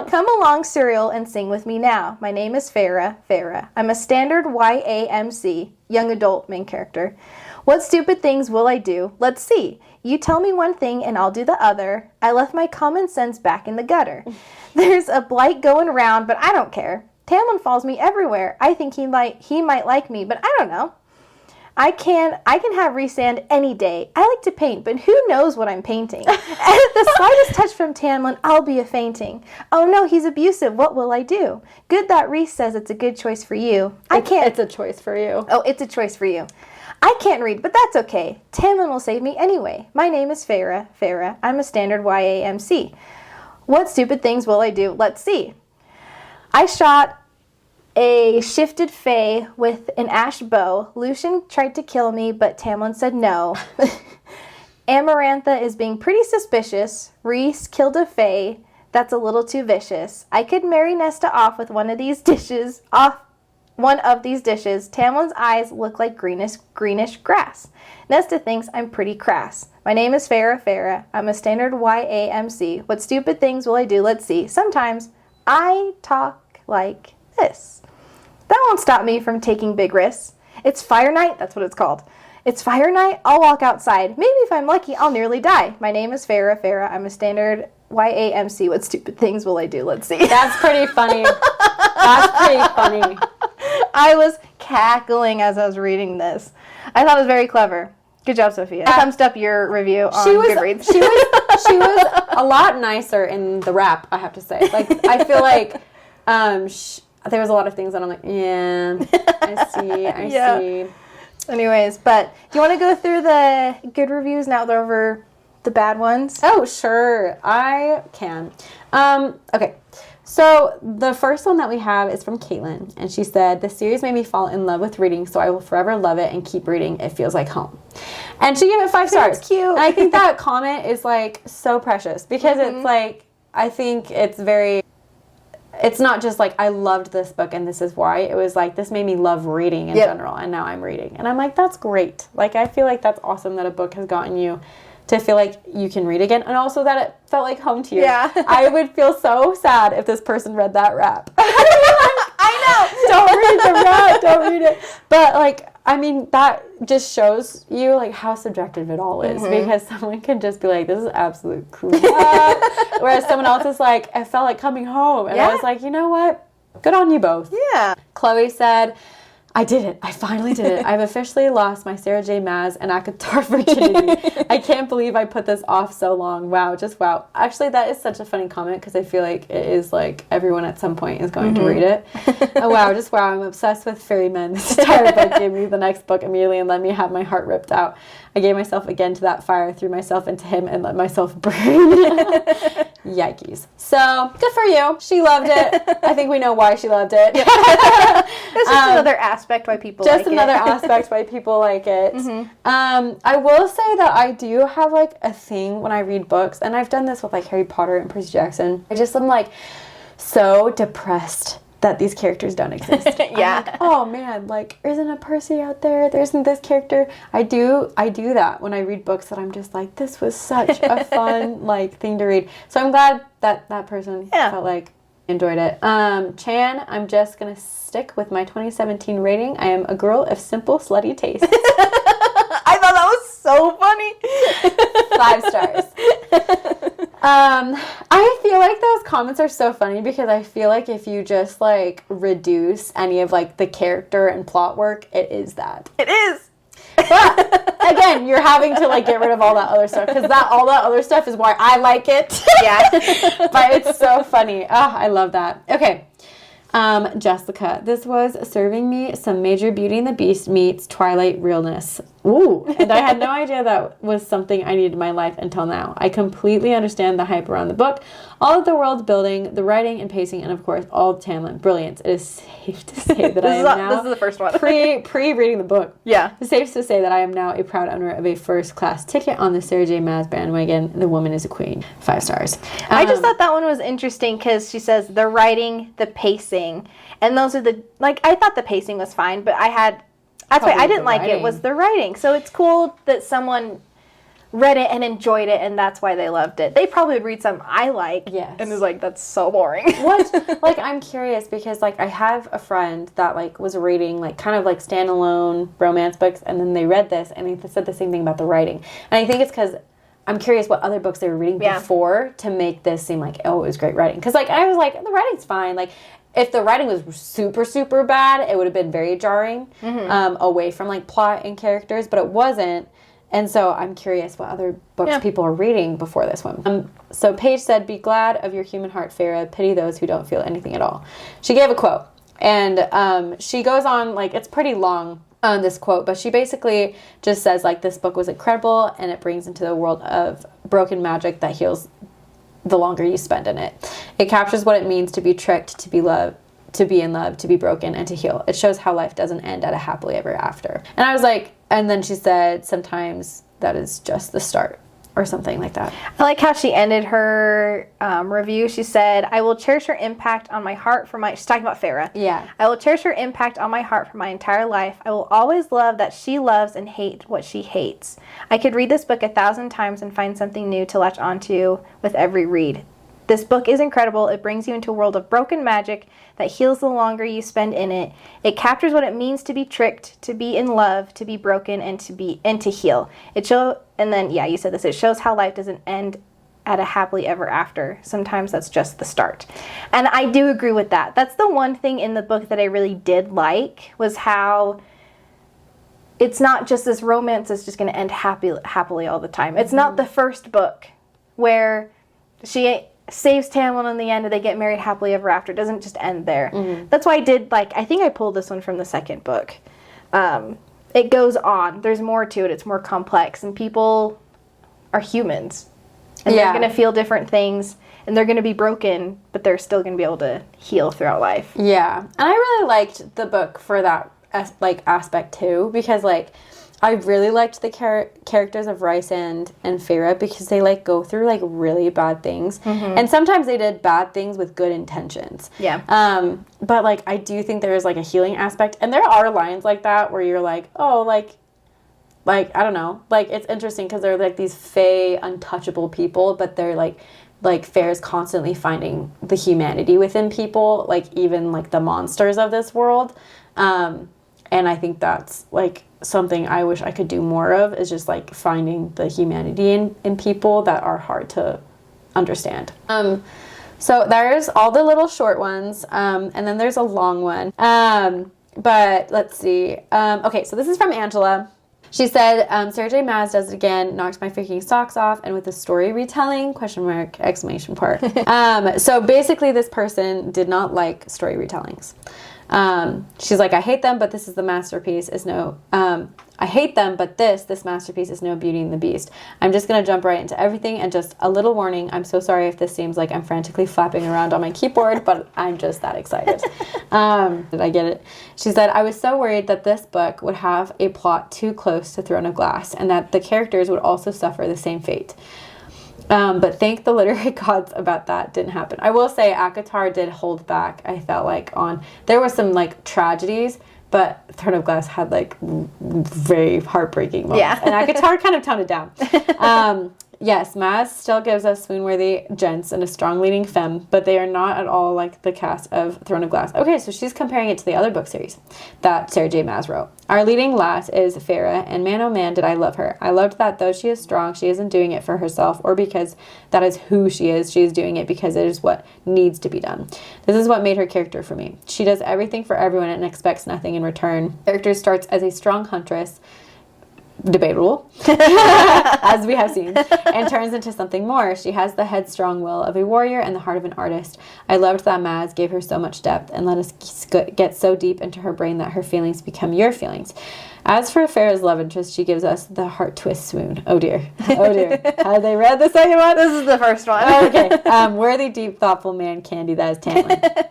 Speaker 1: Come along, cereal, and sing with me now. My name is Feyre. I'm a standard YAMC, young adult main character. What stupid things will I do? Let's see. You tell me one thing, and I'll do the other. I left my common sense back in the gutter. There's a blight going round, but I don't care. Tamlin follows me everywhere. I think he might like me, but I don't know. I can have resand any day. I like to paint, but who knows what I'm painting? At the slightest touch from Tamlin, I'll be a-fainting. Oh no, he's abusive. What will I do? Good that Reese says it's a good choice for you.
Speaker 2: It's a choice for you.
Speaker 1: Oh, it's a choice for you. I can't read, but that's okay. Tamlin will save me anyway. My name is Feyre. I'm a standard YAMC. What stupid things will I do? Let's see. I shot a shifted Fae with an ash bow. Lucian tried to kill me, but Tamlin said no. Amarantha is being pretty suspicious. Reese killed a Fae. That's a little too vicious. I could marry Nesta off with one of these dishes. Tamlin's eyes look like greenish grass. Nesta thinks I'm pretty crass. My name is Feyre. I'm a standard YAMC. What stupid things will I do? Let's see. Sometimes I talk like this. That won't stop me from taking big risks. It's fire night. That's what it's called. It's fire night. I'll walk outside. Maybe if I'm lucky, I'll nearly die. My name is Farah. Farah. I'm a standard YAMC. What stupid things will I do? Let's see.
Speaker 2: That's pretty funny. That's pretty funny.
Speaker 1: I was cackling as I was reading this. I thought it was very clever. Good job, Sophia. I thumbs up your review on Goodreads.
Speaker 2: She was a lot nicer in the wrap, I have to say. Like, I feel like there was a lot of things that I'm like, yeah, I see.
Speaker 1: Anyways, but do you want to go through the good reviews now that we're over the bad ones?
Speaker 2: Oh, sure. I can. Okay. So the first one that we have is from Caitlin, and she said, the series made me fall in love with reading, so I will forever love it and keep reading. It feels like home. And she gave it 5 stars.
Speaker 1: That's cute.
Speaker 2: And I think that comment is, like, so precious because it's, like, I think it's not just, like, I loved this book and this is why. It was, like, this made me love reading in general, and now I'm reading. And I'm like, that's great. Like, I feel like that's awesome that a book has gotten you to feel like you can read again, and also that it felt like home to you.
Speaker 1: Yeah.
Speaker 2: I would feel so sad if this person read that rap.
Speaker 1: I know!
Speaker 2: Don't read the rap, don't read it. But, like, I mean, that just shows you, like, how subjective it all is, because someone can just be like, this is absolute crap, whereas someone else is like, I felt like coming home, and I was like, you know what? Good on you both.
Speaker 1: Yeah.
Speaker 2: Chloe said, I did it. I finally did it. I've officially lost my Sarah J. Maas and ACOTAR virginity. I can't believe I put this off so long. Wow, just wow. Actually, that is such a funny comment because I feel like it is like everyone at some point is going to read it. Oh, wow, just wow. I'm obsessed with fairy men. This entire book gave me the next book immediately and let me have my heart ripped out. I gave myself again to that fire, threw myself into him, and let myself burn. Yikes. So, good for you. She loved it. I think we know why she loved it.
Speaker 1: It's just another aspect why people like it.
Speaker 2: Just another aspect why people like it. I will say that I do have, like, a thing when I read books, and I've done this with, like, Harry Potter and Percy Jackson. I just am, like, so depressed that these characters don't exist.
Speaker 1: Yeah.
Speaker 2: Like, oh man, like, isn't a Percy out there? There isn't this character. I do that when I read books that I'm just like, this was such a fun, like, thing to read. So I'm glad that that person felt like enjoyed it. Chan, I'm just gonna stick with my 2017 rating. I am a girl of simple, slutty taste.
Speaker 1: I thought that was so funny.
Speaker 2: 5 stars. I feel like those comments are so funny because I feel like if you just, like, reduce any of, like, the character and plot work, it is that.
Speaker 1: It is.
Speaker 2: But again, you're having to, like, get rid of all that other stuff because all that other stuff is why I like it.
Speaker 1: Yeah.
Speaker 2: But it's so funny. Oh, I love that. Okay. Jessica, this was serving me some major Beauty and the Beast meets Twilight realness. Ooh, and I had no idea that was something I needed in my life until now. I completely understand the hype around the book, all of the world building, the writing and pacing, and of course, all the talent. Brilliance. It is safe to say that I am now...
Speaker 1: This is the first one.
Speaker 2: pre-reading the book.
Speaker 1: Yeah.
Speaker 2: It's safe to say that I am now a proud owner of a first-class ticket on the Sarah J. Maas bandwagon. The woman is a queen. 5 stars.
Speaker 1: I just thought that one was interesting because she says the writing, the pacing, and those are the... Like, I thought the pacing was fine, but I had... That's why I didn't like it, was the writing. So it's cool that someone read it and enjoyed it, and that's why they loved it. They probably would read something I like, and is like, that's so boring.
Speaker 2: What? Like, I'm curious because, like, I have a friend that, like, was reading, like, kind of, like, standalone romance books, and then they read this, and they said the same thing about the writing. And I think it's because I'm curious what other books they were reading before to make this seem like, oh, it was great writing. Because, like, I was like, the writing's fine. Like, if the writing was super, super bad, it would have been very jarring away from, like, plot and characters, but it wasn't. And so I'm curious what other books people are reading before this one. So Paige said, be glad of your human heart, Farah. Pity those who don't feel anything at all. She gave a quote. And she goes on, like, it's pretty long on this quote, but she basically just says, like, this book was incredible, and it brings into the world of broken magic that heals the longer you spend in it. It captures what it means to be tricked, to be loved, to be in love, to be broken, and to heal. It shows how life doesn't end at a happily ever after. And I was like, and then she said, sometimes that is just the start, or something like that.
Speaker 1: I like how she ended her review. She said, I will cherish her impact on my heart for my... She's talking about Farah.
Speaker 2: Yeah.
Speaker 1: I will cherish her impact on my heart for my entire life. I will always love that she loves and hate what she hates. I could read this book 1,000 times and find something new to latch onto with every read. This book is incredible. It brings you into a world of broken magic that heals the longer you spend in it. It captures what it means to be tricked, to be in love, to be broken, and to heal. It shows how life doesn't end at a happily ever after. Sometimes that's just the start. And I do agree with that. That's the one thing in the book that I really did like, was how it's not just this romance that's just going to end happily all the time. It's not the first book where she saves Tamlin in the end and they get married happily ever after. It doesn't just end there. That's why I think I pulled this one from the second book. It goes on. There's more to it. It's more complex. And people are humans. And they're going to feel different things. And they're going to be broken, but they're still going to be able to heal throughout life.
Speaker 2: Yeah. And I really liked the book for that aspect too, because I really liked the characters of Rysand and Feyre, because they go through really bad things, and sometimes they did bad things with good intentions.
Speaker 1: Yeah.
Speaker 2: But I do think there is a healing aspect, and there are lines like that where you're I don't know, it's interesting because they're these fey untouchable people, but they're Feyre's constantly finding the humanity within people, even the monsters of this world. And I think that's something I wish I could do more of, is just finding the humanity in people that are hard to understand. So there's all the little short ones, and then there's a long one. But let's see. Okay, so this is from Angela. She said, Sarah J. Maas does it again, knocked my freaking socks off, and with the story retelling, ? So basically this person did not like story retellings. She's like, I hate them, but this masterpiece is no Beauty and the Beast. I'm just going to jump right into everything, and just a little warning, I'm so sorry if this seems like I'm frantically flapping around on my keyboard, but I'm just that excited. Did I get it? She said, I was so worried that this book would have a plot too close to Throne of Glass, and that the characters would also suffer the same fate. But thank the literary gods about that didn't happen. I will say ACOTAR did hold back, I felt there were some tragedies, but Throne of Glass had very heartbreaking moments.
Speaker 1: Yeah.
Speaker 2: And ACOTAR kind of toned it down. Yes, Maas still gives us swoon-worthy gents and a strong leading femme, but they are not at all like the cast of Throne of Glass. Okay, so she's comparing it to the other book series that Sarah J. Maas wrote. Our leading lass is Feyre, and man oh man did I love her. I loved that though she is strong, she isn't doing it for herself or because that is who she is doing it because it is what needs to be done. This is what made her character for me. She does everything for everyone and expects nothing in return. Character starts as a strong huntress, debatable, as we have seen, and turns into something more. She has the headstrong will of a warrior and the heart of an artist. I loved that Maas gave her so much depth and let us get so deep into her brain that her feelings become your feelings. As for Feyre's love interest, she gives us the heart twist swoon. Oh dear. Have they read the second one?
Speaker 1: This is the first one.
Speaker 2: Okay. Worthy, deep, thoughtful man candy that is Tamlin.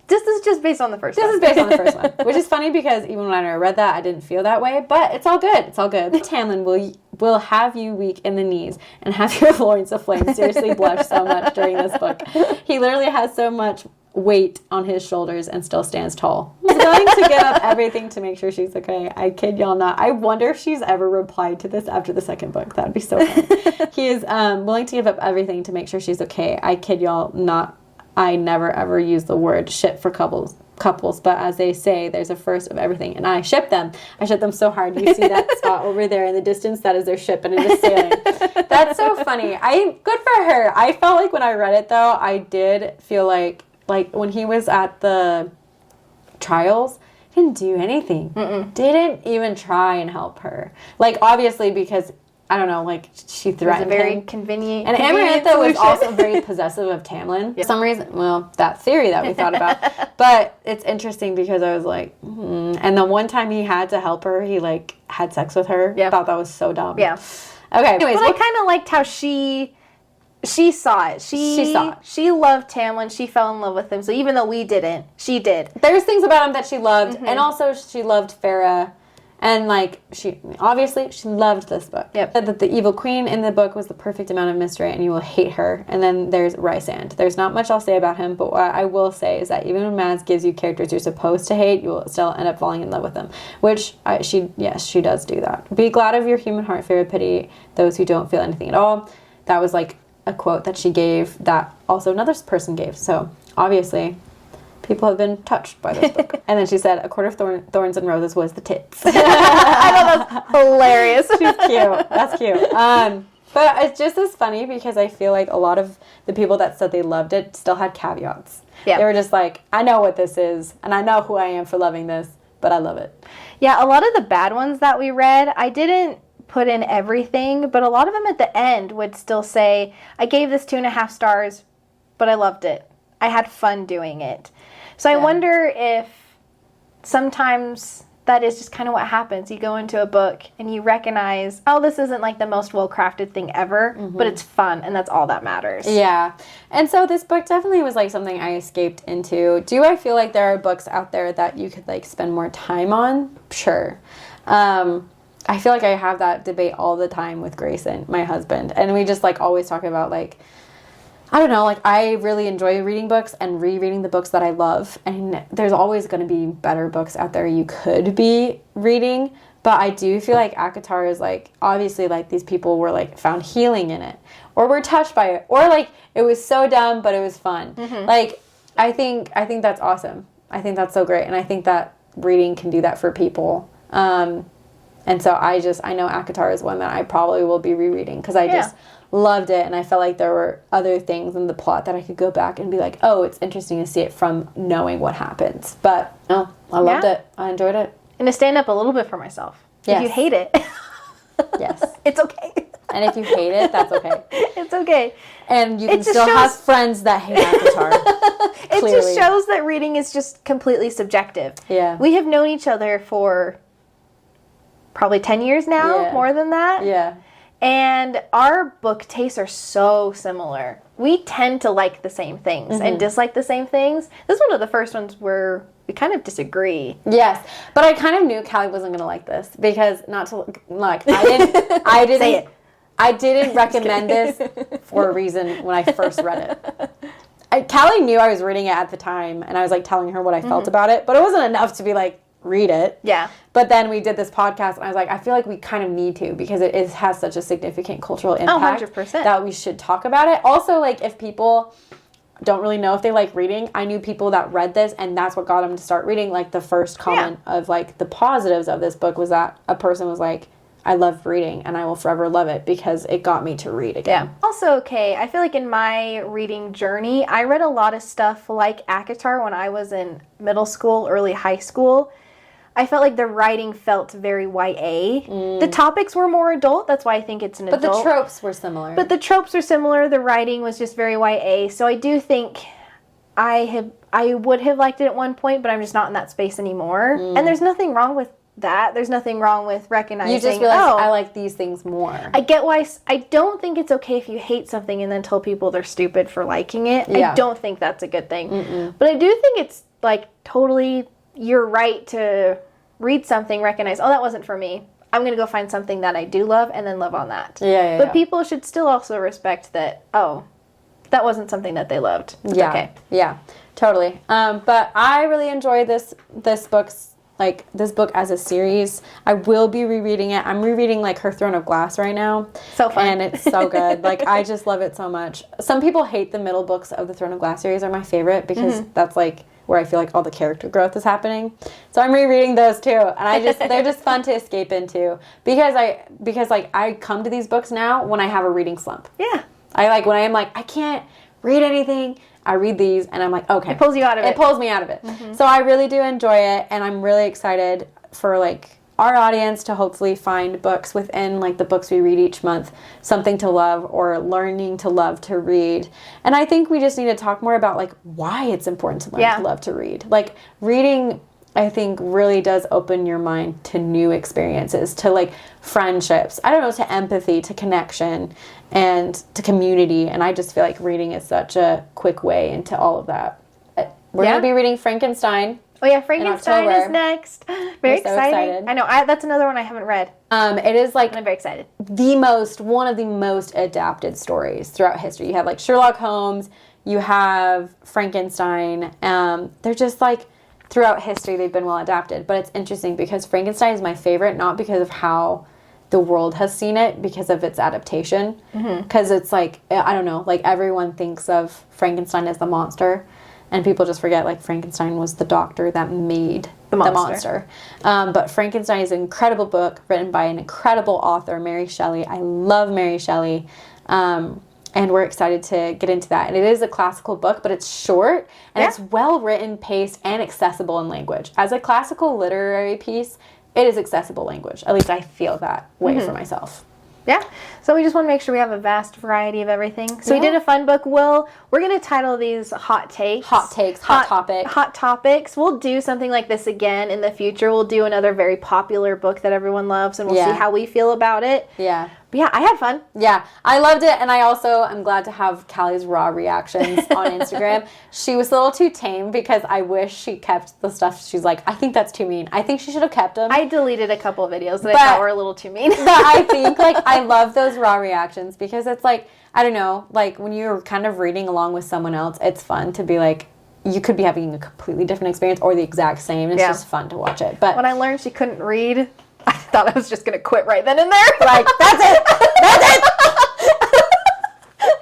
Speaker 1: This is just based on the first one.
Speaker 2: This is based on the first one, which is funny because even when I read that, I didn't feel that way, but it's all good. It's all good. Tamlin will have you weak in the knees and have your loins aflame. Seriously blush so much during this book. He literally has so much weight on his shoulders and still stands tall. He's willing to give up everything to make sure she's okay. I kid y'all not. I wonder if she's ever replied to this after the second book. That would be so fun. He is willing to give up everything to make sure she's okay. I kid y'all not. I never ever use the word ship for couples, but as they say, there's a first of everything, and I ship them. I ship them so hard. You see that spot over there in the distance? That is their ship, and it is sailing. That's so funny. Good for her. I felt like when I read it, though, I did feel like when he was at the trials, he didn't do anything. Didn't even try and help her. Obviously, because I don't know, she threatened him.
Speaker 1: Very convenient.
Speaker 2: And Amarantha was also very possessive of Tamlin. For some reason, well, that theory that we thought about. But it's interesting because I was like, And the one time he had to help her, he had sex with her. I thought that was so dumb.
Speaker 1: Yeah.
Speaker 2: Okay. Anyways,
Speaker 1: but I kind of liked how she saw it. She saw it. She loved Tamlin. She fell in love with him. So even though we didn't, she did.
Speaker 2: There's things about him that she loved. And also she loved Feyre. And she loved this book. Yep. Said that the evil queen in the book was the perfect amount of mystery, and you will hate her. And then there's Rysand. There's not much I'll say about him, but what I will say is that even when Maas gives you characters you're supposed to hate, you will still end up falling in love with them. Which she does do that. Be glad of your human heart, Feyre, pity those who don't feel anything at all. That was a quote that she gave that also another person gave. So obviously, people have been touched by this book. And then she said, "A quart of thorns and roses was the tits."
Speaker 1: I thought that's hilarious.
Speaker 2: She's cute. That's cute. But it's just as funny because I feel like a lot of the people that said they loved it still had caveats. Yeah. They were just like, I know what this is, and I know who I am for loving this, but I love it.
Speaker 1: Yeah, a lot of the bad ones that we read, I didn't put in everything, but a lot of them at the end would still say, I gave this 2.5 stars, but I loved it. I had fun doing it. So I wonder if sometimes that is just kind of what happens. You go into a book and you recognize, oh, this isn't like the most well-crafted thing ever, but it's fun, and that's all that matters.
Speaker 2: Yeah. And so this book definitely was like something I escaped into. Do I feel like there are books out there that you could like spend more time on? Sure. I feel like I have that debate all the time with Grayson, my husband, and we just like always talk about like, I don't know, like I really enjoy reading books and rereading the books that I love, and there's always going to be better books out there you could be reading, but I do feel like ACOTAR is like, obviously like these people were like found healing in it, or were touched by it, or like it was so dumb but it was fun. Like I think that's awesome. I think that's so great, and I think that reading can do that for people. And so I know ACOTAR is one that I probably will be rereading because I just loved it, and I felt like there were other things in the plot that I could go back and be like, oh, it's interesting to see it from knowing what happens. But no, I loved it. I enjoyed it.
Speaker 1: And to stand up a little bit for myself. Yes. If you hate it,
Speaker 2: yes,
Speaker 1: it's okay.
Speaker 2: And if you hate it, that's okay.
Speaker 1: It's okay.
Speaker 2: And you can still have friends that hate ACOTAR.
Speaker 1: It just shows that reading is just completely subjective.
Speaker 2: Yeah.
Speaker 1: We have known each other for probably 10 years now, more than that.
Speaker 2: Yeah.
Speaker 1: And our book tastes are so similar. We tend to like the same things and dislike the same things. This is one of the first ones where we kind of disagree.
Speaker 2: Yes, but I kind of knew Callie wasn't going to like this because I didn't.
Speaker 1: Say it.
Speaker 2: I didn't recommend this for a reason when I first read it. Callie knew I was reading it at the time, and I was like telling her what I felt about it, but it wasn't enough to be like, read it.
Speaker 1: Yeah.
Speaker 2: But then we did this podcast, and I was like, I feel like we kind of need to because it has such a significant cultural impact
Speaker 1: 100%.
Speaker 2: that we should talk about it. Also, like, if people don't really know if they like reading, I knew people that read this, and that's what got them to start reading. Like, the first comment of, like, the positives of this book was that a person was like, I love reading, and I will forever love it because it got me to read again.
Speaker 1: Yeah. Also, okay, I feel like in my reading journey, I read a lot of stuff like ACOTAR when I was in middle school, early high school. I felt like the writing felt very YA. The topics were more adult. That's why I think it's an adult.
Speaker 2: But the tropes were similar.
Speaker 1: The writing was just very YA. So I do think I would have liked it at one point, but I'm just not in that space anymore. And there's nothing wrong with that. There's nothing wrong with recognizing,
Speaker 2: you just realize, I like these things more.
Speaker 1: I get why. I don't think it's okay if you hate something and then tell people they're stupid for liking it. Yeah. I don't think that's a good thing. But I do think it's like totally... You're right to read something, recognize, oh, that wasn't for me. I'm going to go find something that I do love and then love on that. But people should still also respect that, oh, that wasn't something that they loved. It's okay.
Speaker 2: Yeah, totally. But I really enjoy this book as a series. I will be rereading it. I'm rereading like her Throne of Glass right now.
Speaker 1: So fun.
Speaker 2: And it's so good. Like, I just love it so much. Some people hate the middle books of the Throne of Glass series are my favorite because that's like where I feel like all the character growth is happening. So I'm rereading those too, and they're just fun to escape into because I come to these books now when I have a reading slump.
Speaker 1: Yeah.
Speaker 2: When I am like, I can't read anything, I read these and I'm like, okay.
Speaker 1: It pulls you out of it.
Speaker 2: It pulls me out of it. So I really do enjoy it, and I'm really excited for like our audience to hopefully find books within like the books we read each month, something to love or learning to love to read. And I think we just need to talk more about like why it's important to learn to love to read. Like, reading, I think, really does open your mind to new experiences, to like friendships, I don't know, to empathy, to connection, and to community. And I just feel like reading is such a quick way into all of that. We're going to be reading Frankenstein.
Speaker 1: Oh yeah, Frankenstein is next. Very excited. I know. That's another one I haven't read.
Speaker 2: It is like,
Speaker 1: I'm very excited.
Speaker 2: One of the most adapted stories throughout history. You have like Sherlock Holmes. You have Frankenstein. They're just like throughout history they've been well adapted. But it's interesting because Frankenstein is my favorite, not because of how the world has seen it because of its adaptation. Because it's like, I don't know, like everyone thinks of Frankenstein as the monster, and people just forget like Frankenstein was the doctor that made the monster. But Frankenstein is an incredible book written by an incredible author, Mary Shelley. I love Mary Shelley. And we're excited to get into that. And it is a classical book, but it's short, and it's well written, paced, and accessible in language. As a classical literary piece, it is accessible language. At least I feel that way for myself.
Speaker 1: Yeah. So we just want to make sure we have a vast variety of everything. So we did a fun book. We're going to title these Hot Takes.
Speaker 2: Hot Takes, Hot Topic.
Speaker 1: Hot Topics. We'll do something like this again in the future. We'll do another very popular book that everyone loves, and we'll see how we feel about it.
Speaker 2: Yeah.
Speaker 1: But yeah, I had fun.
Speaker 2: Yeah, I loved it, and I also am glad to have Callie's raw reactions on Instagram. She was a little too tame because I wish she kept the stuff. She's like, I think that's too mean. I think she should have kept them.
Speaker 1: I deleted a couple of videos that I thought were a little too mean.
Speaker 2: But I think, like, I love those raw reactions because it's like, I don't know, like when you're kind of reading along with someone else, it's fun to be like, you could be having a completely different experience or the exact same. It's just fun to watch it. But
Speaker 1: when I learned she couldn't read, I thought I was just going to quit right then and there.
Speaker 2: Like, that's it! That's it!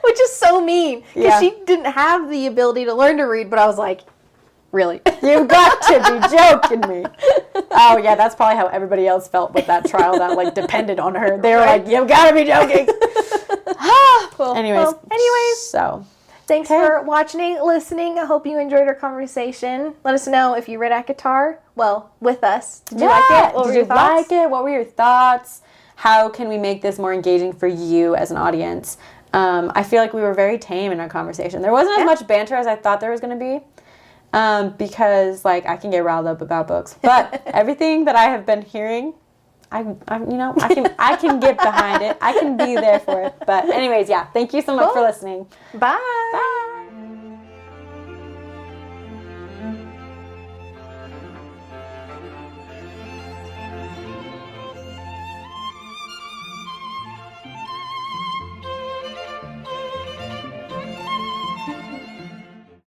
Speaker 1: Which is so mean. Because she didn't have the ability to learn to read, but I was like, really?
Speaker 2: You've got to be joking me. Oh, yeah, that's probably how everybody else felt with that trial that, like, depended on her. They were like, you've got to be joking. Anyways. So...
Speaker 1: Thanks for watching, listening. I hope you enjoyed our conversation. Let us know if you read at guitar. Well, with us. Did you like it? What were your thoughts?
Speaker 2: What were your thoughts? How can we make this more engaging for you as an audience? I feel like we were very tame in our conversation. There wasn't as much banter as I thought there was going to be. Because, like, I can get riled up about books. But everything that I have been hearing... I can get behind it. I can be there for it. But anyways, thank you so much for listening.
Speaker 1: Bye.